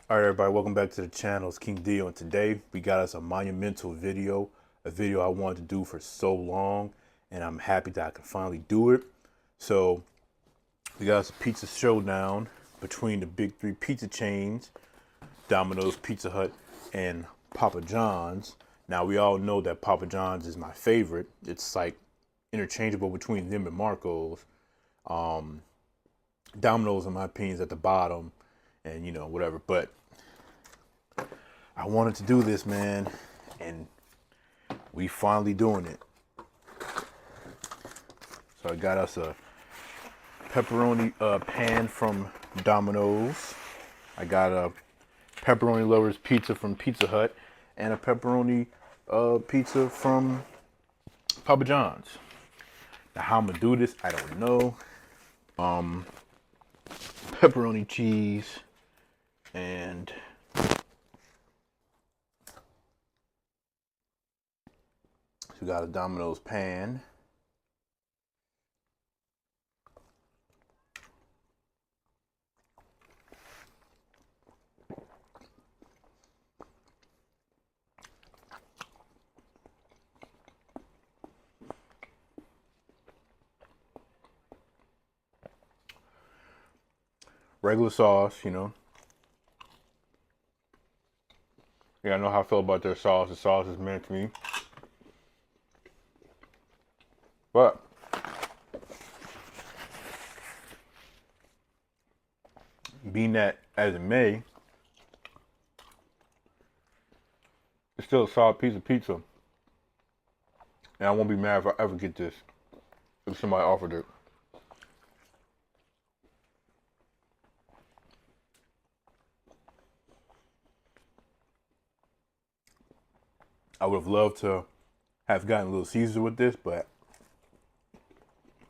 All right, everybody, welcome back to the channel. It's King Dio, and today we got us a monumental video, a video I wanted to do for so long, and I'm happy that I can finally do it. So we got us a pizza showdown between the big three pizza chains, Domino's, Pizza Hut, and Papa John's. Now we all know that Papa John's is my favorite. It's like interchangeable between them and Marco's. Domino's, in my opinion, is at the bottom, and whatever. But I wanted to do this, man, and we finally doing it. So I got us a pepperoni pan from Domino's. I got a pepperoni lovers pizza from Pizza Hut, and a pepperoni pizza from Papa John's. Now how I'm gonna do this, I don't know. Pepperoni cheese and so we got a Domino's pan. Regular sauce, Yeah, I know how I feel about their sauce. The sauce is meant to me. But being that as it may, it's still a solid piece of pizza. And I won't be mad if I ever get this. If somebody offered it. I would have loved to have gotten a Little Caesar with this, but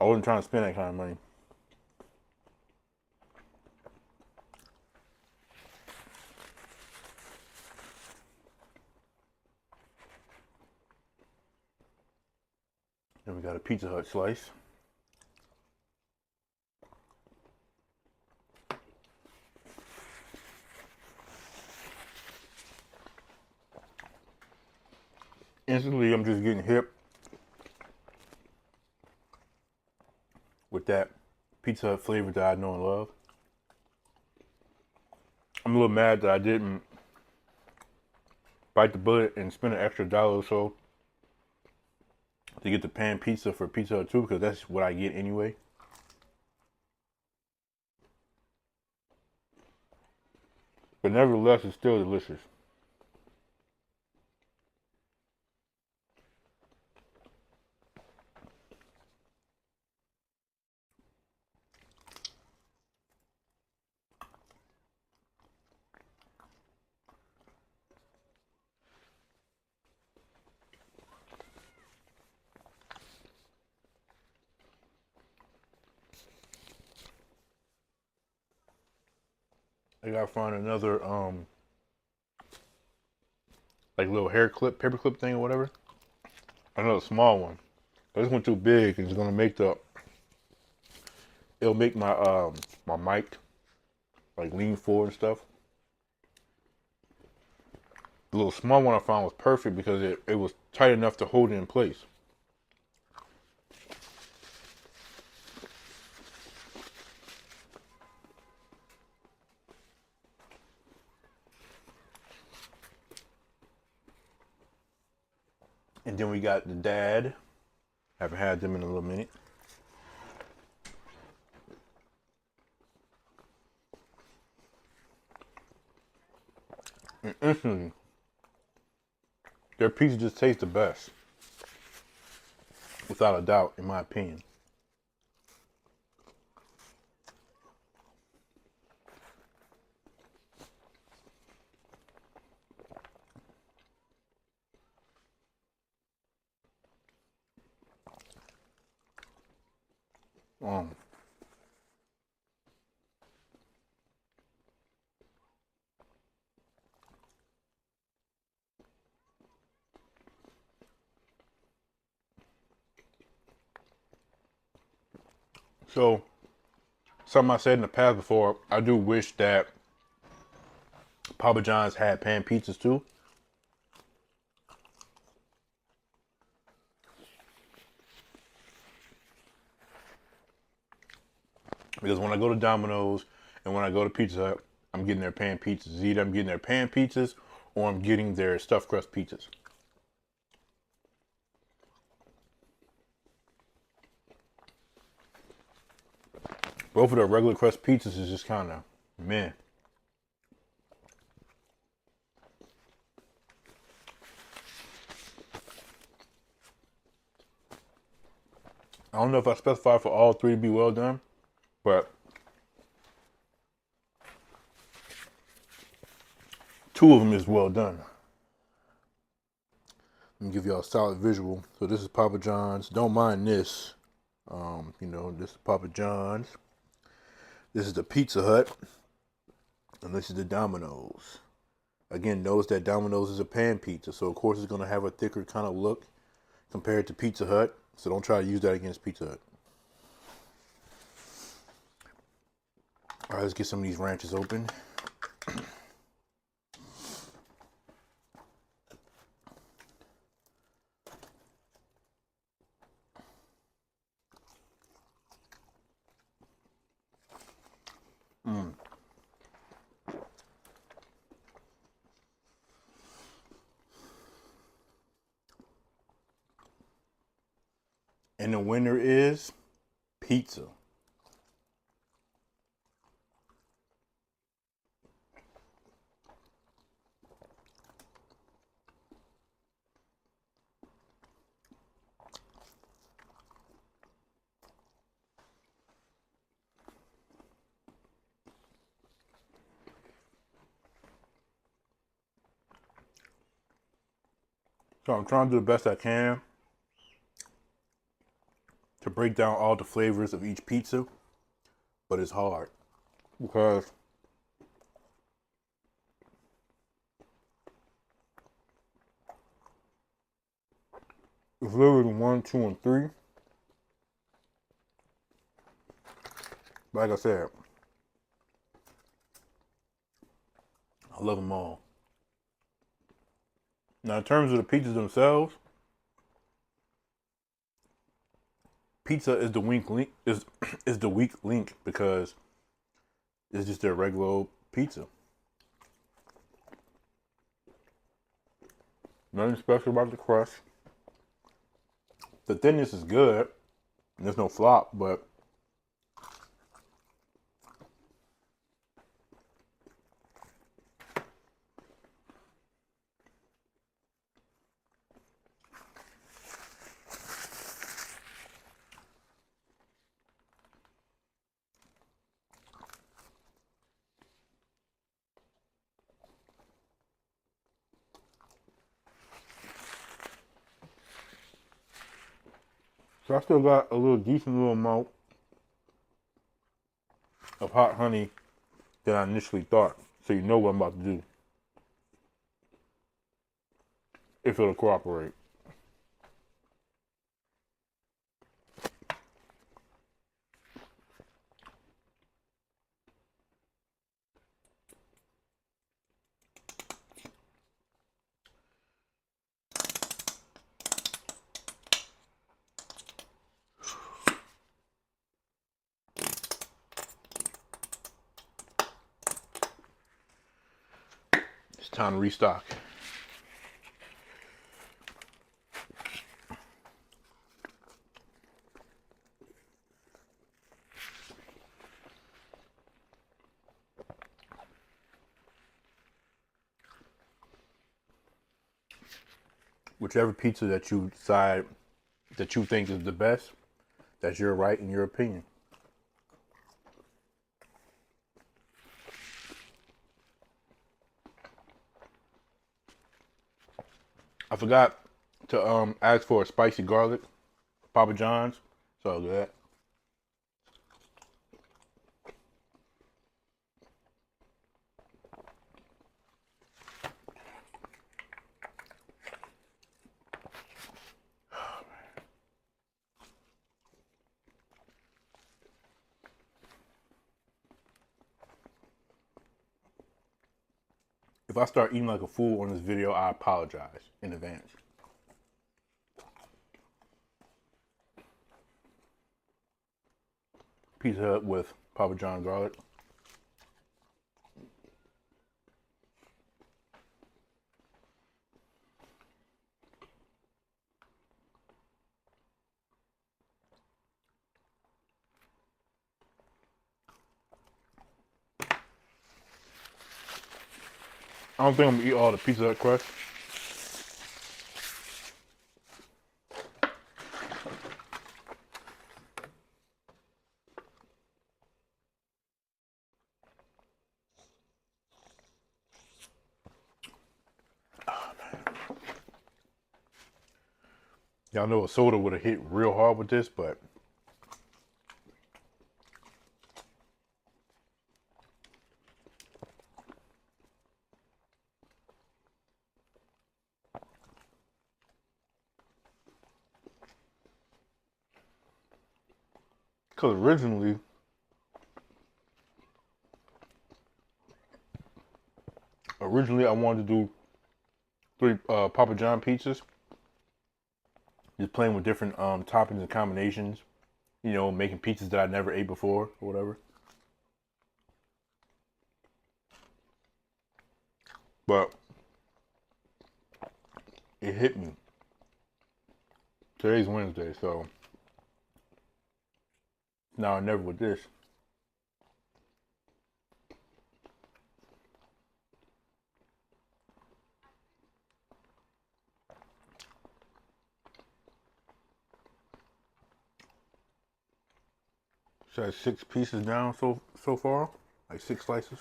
I wasn't trying to spend that kind of money. Then we got a Pizza Hut slice. Instantly, I'm just getting hip with that Pizza Hut flavor that I know and love. I'm a little mad that I didn't bite the bullet and spend an extra dollar or so to get the pan pizza for Pizza Hut too, because that's what I get anyway. But nevertheless, it's still delicious. I gotta find another like little hair clip, paper clip thing or whatever. Another small one. This one too big, and it's gonna make it'll make my mic like lean forward and stuff. The little small one I found was perfect because it was tight enough to hold it in place. And then we got the dad. Haven't had them in a little minute. And instantly, their pizza just tastes the best. Without a doubt, in my opinion. Um, so, something I said in the past before, I do wish that Papa John's had pan pizzas too. Because when I go to Domino's and when I go to Pizza Hut, I'm getting their pan pizzas. Either I'm getting their pan pizzas or I'm getting their stuffed crust pizzas. Both of the regular crust pizzas is just kind of meh. I don't know if I specified for all three to be well done, but two of them is well done. Let me give y'all a solid visual. So this is Papa John's. Don't mind this. You know, this is Papa John's. This is the Pizza Hut. And this is the Domino's. Again, notice that Domino's is a pan pizza. So of course it's going to have a thicker kind of look compared to Pizza Hut. So don't try to use that against Pizza Hut. All right, let's get some of these ranches open. And the winner is pizza. So I'm trying to do the best I can to break down all the flavors of each pizza, but it's hard because it's literally 1, 2, and 3. Like I said, I love them all. Now, in terms of the pizzas themselves, pizza is the weak link. Is the weak link because it's just their regular old pizza. Nothing special about the crust. The thickness is good. There's no flop, but so I still got a little decent little amount of hot honey than I initially thought. So you know what I'm about to do. If it'll cooperate. It's time to restock. Whichever pizza that you decide that you think is the best, that's your right and your opinion. I forgot to ask for a spicy garlic, Papa John's. So I'll do that. If I start eating like a fool on this video, I apologize in advance. Pizza Hut with Papa John garlic. I don't think I'm gonna eat all the Pizza Hut crust. Y'all know a soda would have hit real hard with this, but because originally I wanted to do 3 Papa John pizzas, just playing with different toppings and combinations, you know, making pizzas that I never ate before or whatever. But it hit me. Today's Wednesday, so now or never with this. So that's 6 pieces down so far, like 6 slices.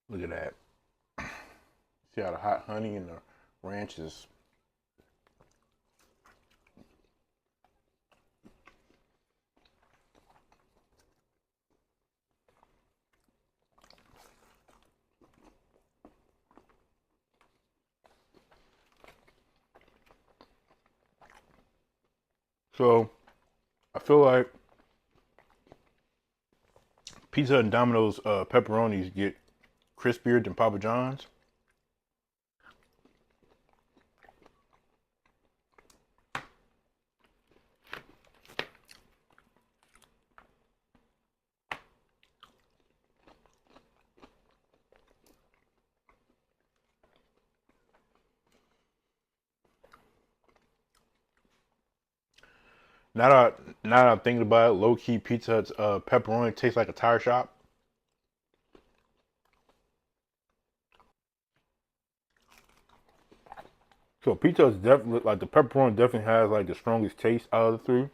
Look at that. See how the hot honey and the ranch is. So I feel like Pizza Hut and Domino's pepperonis get crispier than Papa John's. Now that I'm thinking about it, low key Pizza Hut's pepperoni tastes like a tire shop. So Pizza Hut's definitely like the pepperoni definitely has like the strongest taste out of the 3.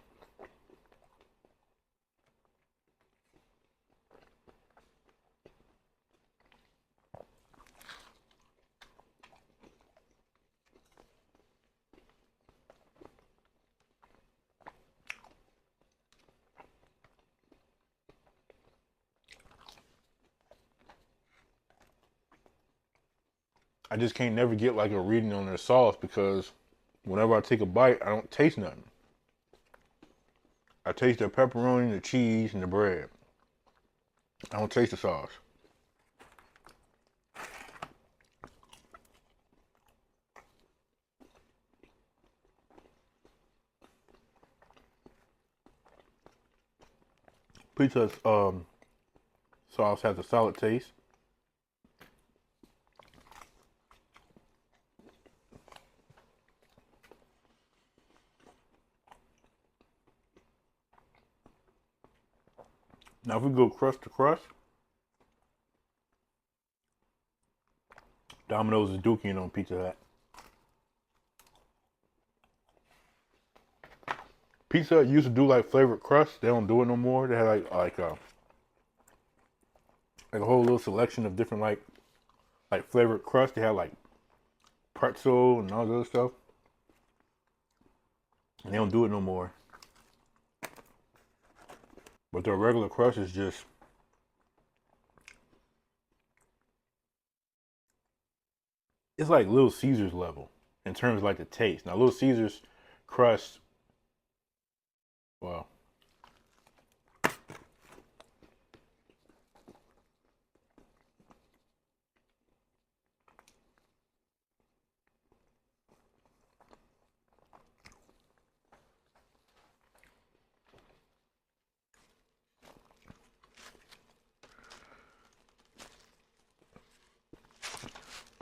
I just can't never get like a reading on their sauce because whenever I take a bite, I don't taste nothing. I taste the pepperoni, the cheese, and the bread. I don't taste the sauce. Pizza Hut's sauce has a solid taste. Now if we go crust to crust, Domino's is duking on Pizza Hut. Pizza Hut used to do like flavored crust. They don't do it no more. They have like a whole little selection of different like flavored crust. They have like pretzel and all that other stuff. And they don't do it no more. But their regular crust is just, it's like Little Caesars level in terms of like the taste. Now Little Caesars crust, well,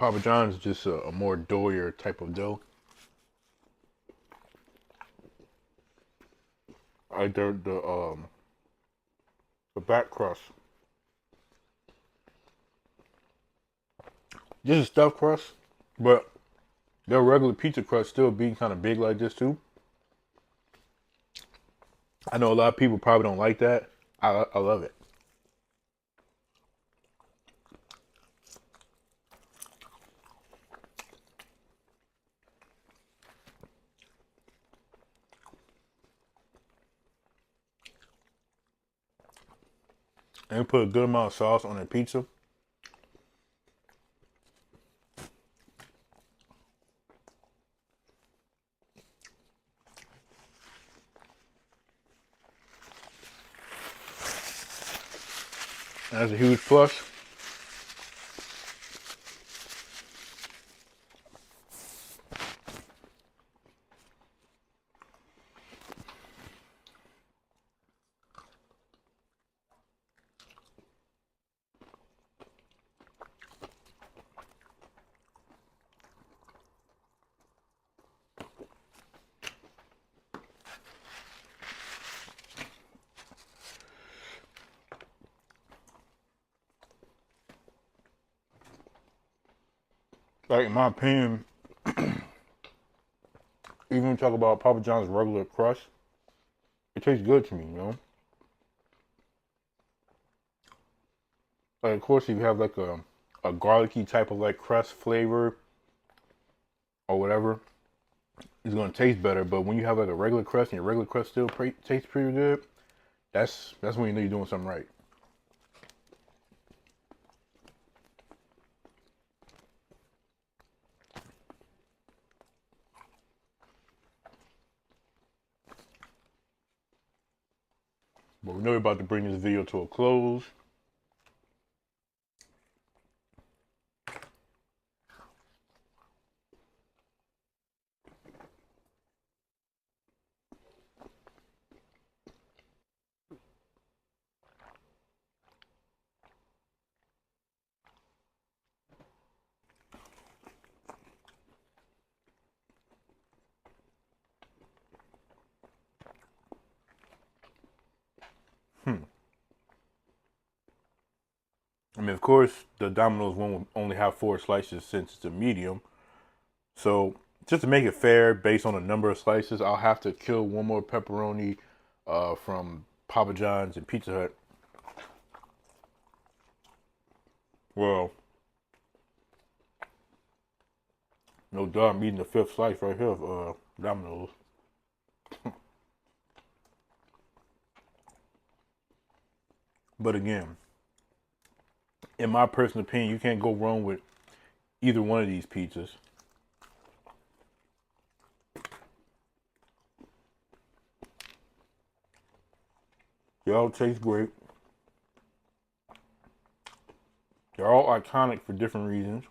Papa John's is just a more doughier type of dough. Like the back crust. This is stuffed crust, but their regular pizza crust still being kind of big like this too. I know a lot of people probably don't like that. I love it. And put a good amount of sauce on their pizza. And that's a huge plus. Like in my opinion, even when you talk about Papa John's regular crust, it tastes good to me, you know? Like of course if you have like a garlicky type of like crust flavor or whatever, it's gonna taste better. But when you have like a regular crust and your regular crust still tastes pretty good, that's when you know you're doing something right. But we know we're about to bring this video to a close. I mean, of course, the Domino's one will only have 4 slices since it's a medium. So just to make it fair, based on the number of slices, I'll have to kill one more pepperoni from Papa John's and Pizza Hut. Well, no doubt I'm eating the 5th slice right here of Domino's. But again, in my personal opinion, you can't go wrong with either one of these pizzas. They all taste great. They're all iconic for different reasons.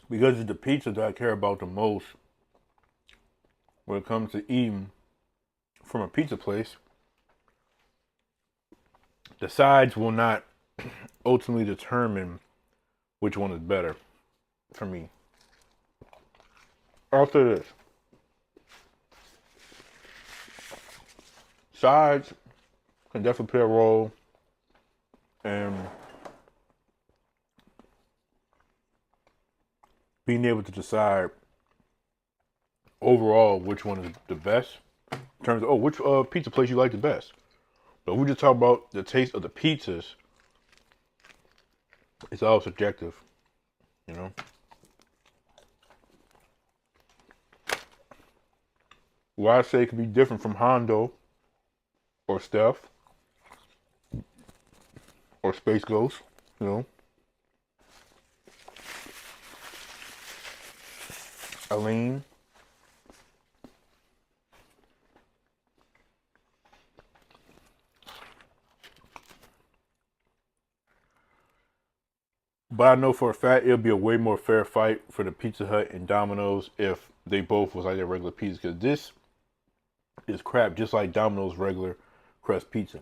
Because it's the pizza that I care about the most when it comes to eating from a pizza place. The sides will not ultimately determine which one is better for me. After this, sides can definitely play a role in being able to decide overall which one is the best in terms of which pizza place you like the best. But we just talk about the taste of the pizzas. It's all subjective, you know. Why I say it could be different from Hondo or Steph or Space Ghost, you know. Aline. But I know for a fact it'll be a way more fair fight for the Pizza Hut and Domino's if they both was like their regular pizza. Because this is crap, just like Domino's regular crust pizza.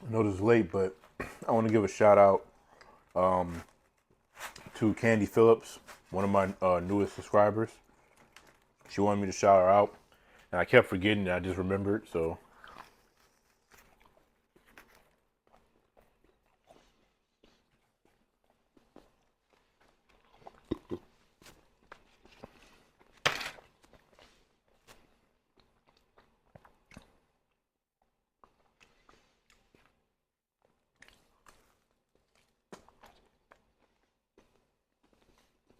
I know this is late, but I want to give a shout out to Candy Phillips, one of my newest subscribers. She wanted me to shout her out, and I kept forgetting, and I just remembered. So,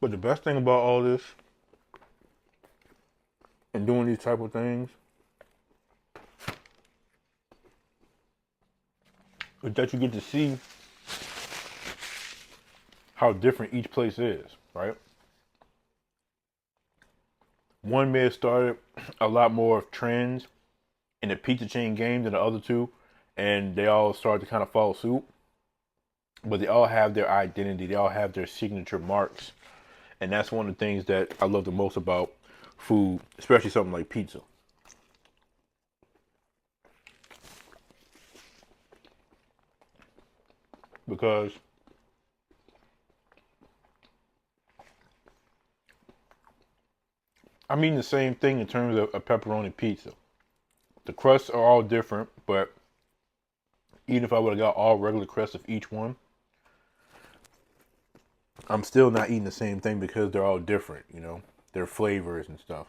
but the best thing about all this and doing these type of things is that you get to see how different each place is, right? One may have started a lot more of trends in the pizza chain game than the other two, and they all started to kind of follow suit. But they all have their identity, they all have their signature marks, and that's one of the things that I love the most about food, especially something like pizza. Because I mean the same thing in terms of a pepperoni pizza. The crusts are all different, but even if I would have got all regular crusts of each one, I'm still not eating the same thing because they're all different, you know, their flavors and stuff.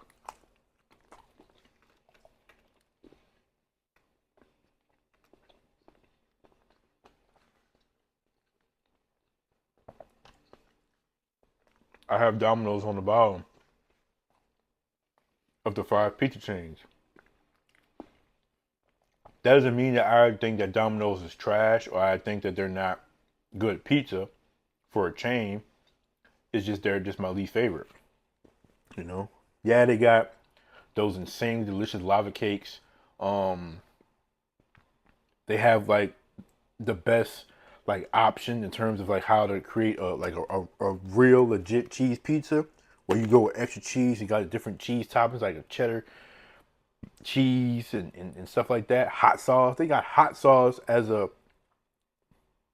I have Domino's on the bottom of the 5 pizza chains. That doesn't mean that I think that Domino's is trash or I think that they're not good pizza for a chain. It's just they're just my least favorite. You know? Yeah, they got those insane delicious lava cakes. Um they have like the best like option in terms of like how to create a real legit cheese pizza where you go with extra cheese. You got different cheese toppings like a cheddar cheese and stuff like that. Hot sauce. They got hot sauce as a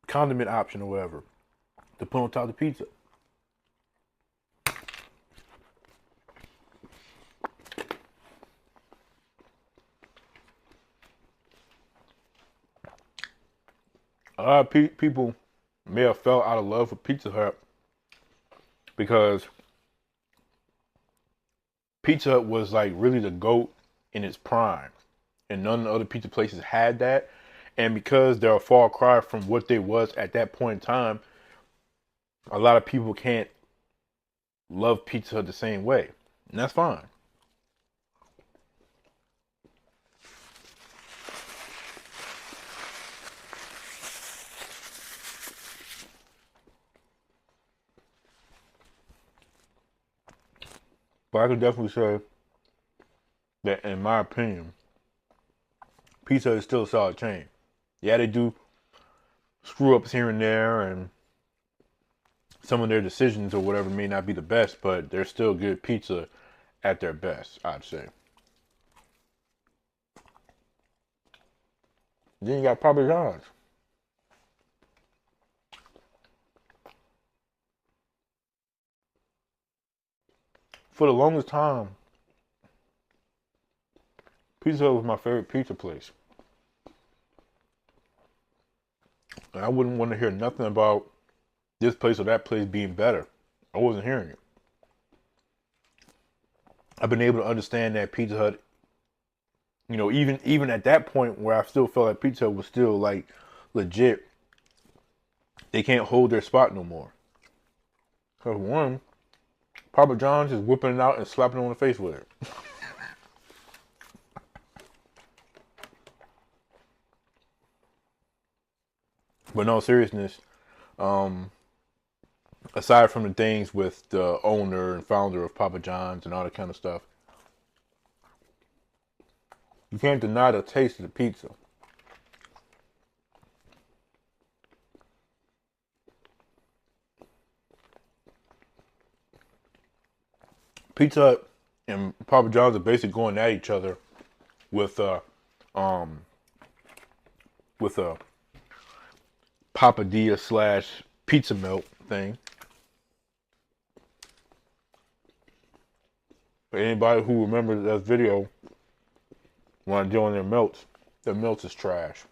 condiment option or whatever to put on top of the pizza. A lot of people may have fell out of love with Pizza Hut because Pizza Hut was like really the GOAT in its prime. And none of the other pizza places had that. And because they're a far cry from what they was at that point in time, a lot of people can't love Pizza Hut the same way. And that's fine. But I could definitely say that in my opinion, Pizza Hut is still a solid chain. Yeah, they do screw ups here and there, and some of their decisions or whatever may not be the best, but they're still good pizza at their best, I'd say. Then you got Papa John's. For the longest time, Pizza Hut was my favorite pizza place. And I wouldn't want to hear nothing about this place or that place being better. I wasn't hearing it. I've been able to understand that Pizza Hut, you know, even at that point where I still felt like Pizza Hut was still like legit, they can't hold their spot no more. Cause one, Papa John's is whipping it out and slapping it on the face with it. But in all seriousness, aside from the things with the owner and founder of Papa John's and all that kind of stuff, you can't deny the taste of the pizza. Pizza Hut and Papa John's are basically going at each other with um with a papadilla slash pizza melt thing. For anybody who remembers that video when I'm doing their melts is trash.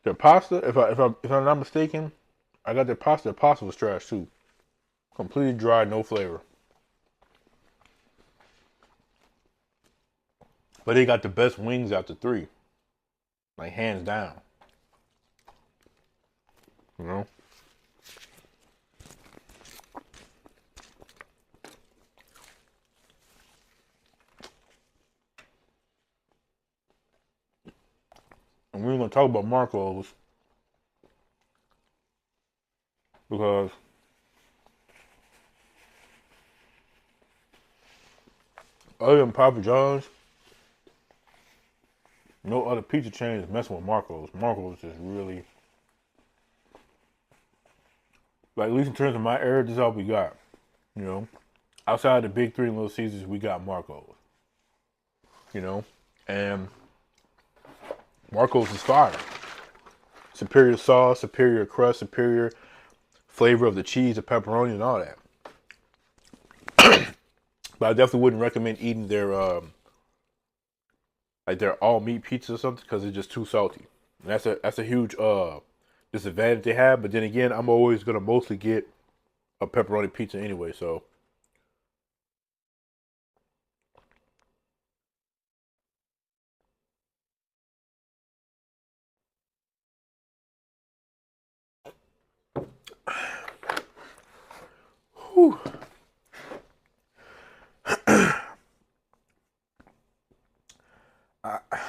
Their pasta, if I'm not mistaken, I got their pasta. Their pasta was trash too, completely dry, no flavor. But they got the best wings out the three, like hands down. You know. And we're gonna talk about Marco's because other than Papa John's, no other pizza chain is messing with Marco's. Marco's is really, like, at least in terms of my area, this is all we got. You know, outside the big three and Little Caesars, we got Marco's. You know, and Marco's is fire. Superior sauce, superior crust, superior flavor of the cheese, the pepperoni, and all that. But I definitely wouldn't recommend eating their like their all meat pizza or something because it's just too salty. And that's a huge disadvantage they have. But then again, I'm always gonna mostly get a pepperoni pizza anyway, so. Whew.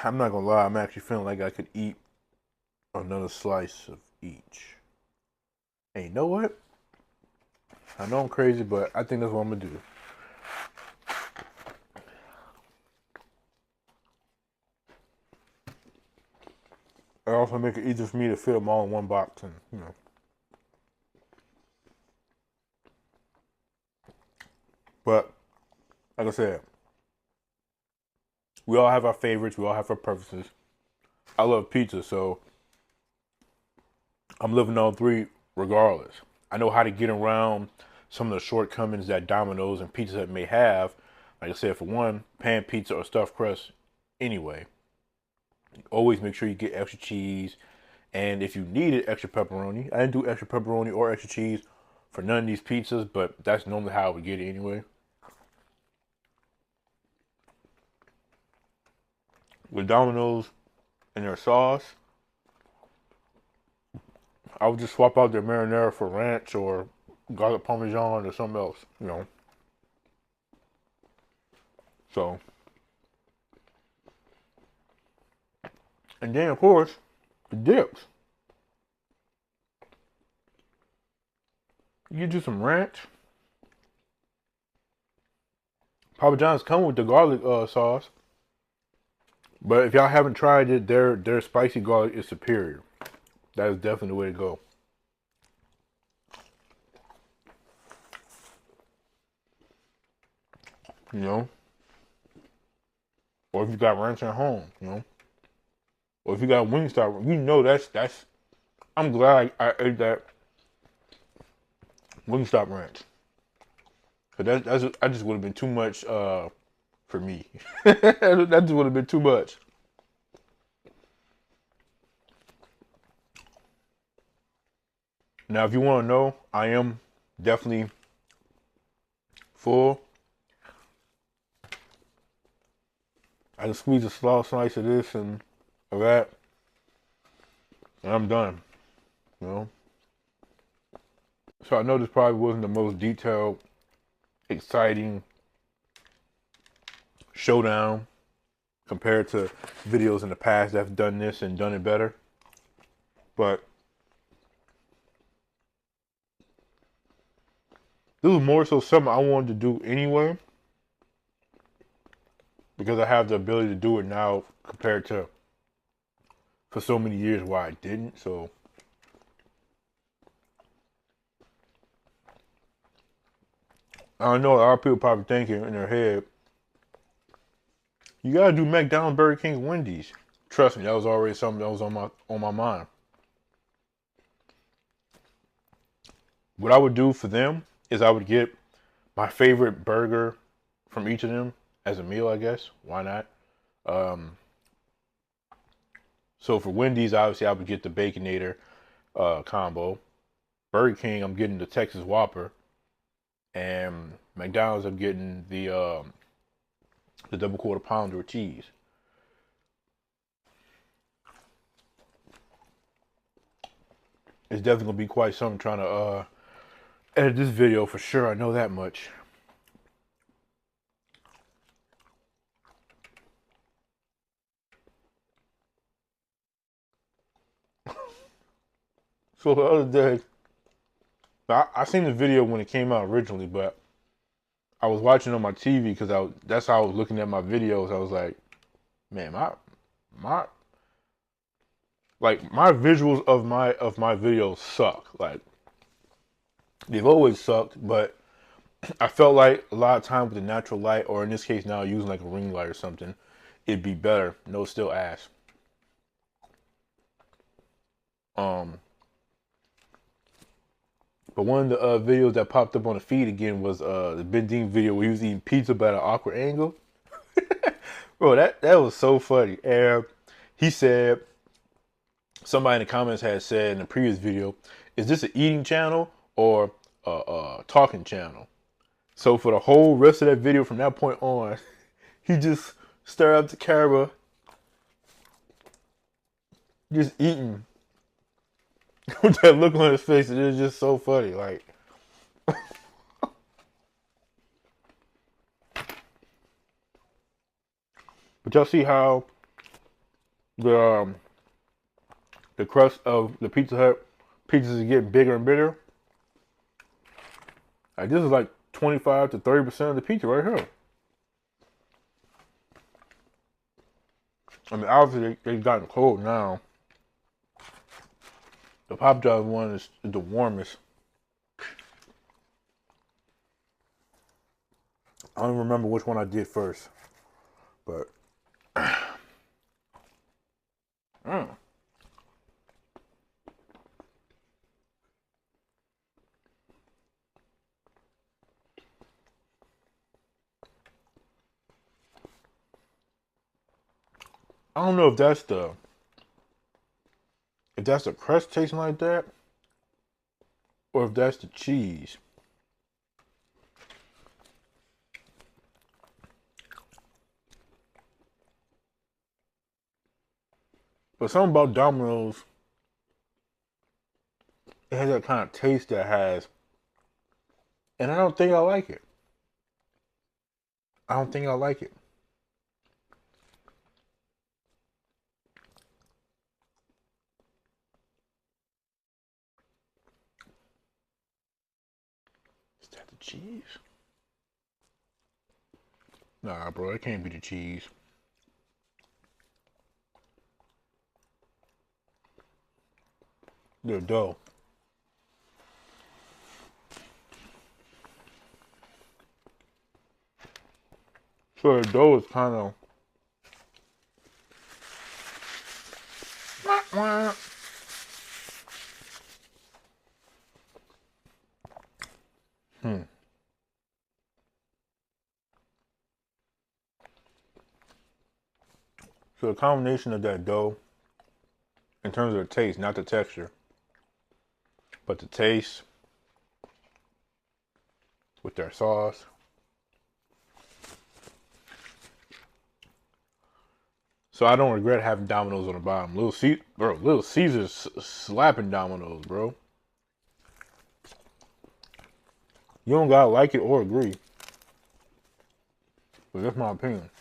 I'm not gonna lie, I'm actually feeling like I could eat another slice of each. And you know what? I know I'm crazy, but I think that's what I'm gonna do. It also make it easier for me to fit them all in one box, and you know. But like I said, we all have our favorites. We all have our preferences. I love pizza, so I'm living on three regardless. I know how to get around some of the shortcomings that Domino's and Pizza Hut may have. Like I said, for one, pan pizza or stuffed crust anyway. Always make sure you get extra cheese. And if you needed extra pepperoni, I didn't do extra pepperoni or extra cheese for none of these pizzas, but that's normally how I would get it anyway. With Domino's and their sauce, I would just swap out their marinara for ranch or garlic parmesan or something else, you know. So, and then of course, the dips. You do some ranch. Papa John's come with the garlic sauce, but if y'all haven't tried it, their spicy garlic is superior. That is definitely the way to go. You know, or if you got ranch at home, you know, or if you got Wingstop, you know that's. I'm glad I ate that Wingstop ranch. Cause that just would have been too much for me. That just would have been too much. Now, if you want to know, I am definitely full. I just squeeze a small slice of this and of that, and I'm done. You know. So I know this probably wasn't the most detailed, exciting showdown compared to videos in the past that have done this and done it better. But this was more so something I wanted to do anyway, because I have the ability to do it now compared to for so many years why I didn't. So I know a lot of people probably thinking in their head, you gotta do McDonald's, Burger King, Wendy's. Trust me, that was already something that was on my mind. What I would do for them is I would get my favorite burger from each of them as a meal, I guess. Why not? So for Wendy's, obviously I would get the Baconator combo. Burger King, I'm getting the Texas Whopper, and McDonald's, I'm getting the double quarter pounder with cheese. It's definitely gonna be quite something trying to edit this video for sure. I know that much. So the other day, I seen the video when it came out originally, but I was watching on my TV because that's how I was looking at my videos. I was like, man, my my visuals of my videos suck. Like they've always sucked, but I felt like a lot of time with the natural light, or in this case now using like a ring light or something, it'd be better. No, it's still ass. But one of the videos that popped up on the feed again was the Ben Dean video where he was eating pizza but at an awkward angle. Bro, that was so funny. And he said, somebody in the comments had said in the previous video, is this an eating channel or a talking channel? So for the whole rest of that video from that point on, he just stared up the camera, just eating with that look on his face. It was just so funny. Like, but y'all see how the crust of the Pizza Hut pizzas is getting bigger and bigger? Like this is like 25 to 30% of the pizza right here. I mean, obviously they've gotten cold now. The Pop John's one is the warmest. I don't even remember which one I did first, but I don't know if that's the crust tasting like that, or if that's the cheese. But something about Domino's, it has that kind of taste that has, and I don't think I like it. I don't think I like it. Is that the cheese? Nah, bro, it can't be the cheese. The dough. So the dough is kind of. So the combination of that dough, in terms of the taste, not the texture, but the taste with their sauce. So I don't regret having Domino's on the bottom. Little Caesars slapping Domino's, bro. You don't gotta like it or agree, but that's my opinion.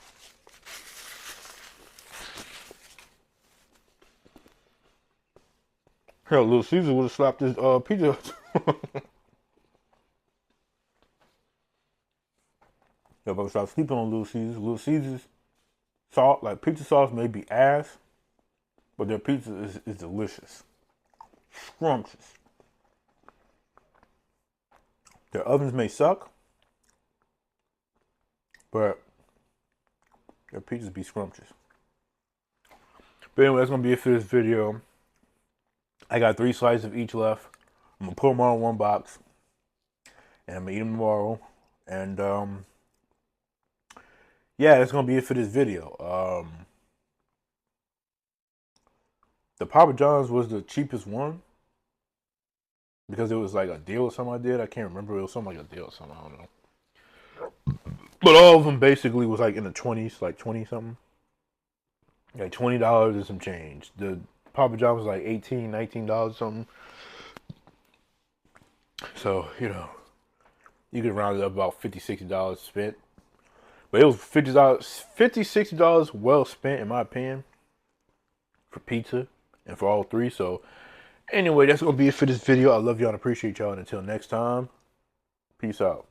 Hell, Little Caesar would have slapped this pizza. Yeah, but stop sleeping on Little Caesars. Little Caesars salt, like pizza sauce, may be ass, but their pizza is delicious, scrumptious. Their ovens may suck, but their pizzas be scrumptious. But anyway, that's gonna be it for this video. I got 3 slices of each left. I'm gonna put them all in one box, and I'm gonna eat them tomorrow. And yeah, that's gonna be it for this video. The Papa John's was the cheapest one because it was like a deal or something I did. I can't remember. It was something like a deal or something. I don't know. But all of them basically was like in the 20s, like 20 something. Like $20 and some change. The Papa John was like $18, $19 something. So, you know, you could round it up about $50, $60 spent. But it was $50, $60 well spent in my opinion for pizza and for all 3. So anyway, that's gonna be it for this video. I love y'all and appreciate y'all. And until next time, peace out.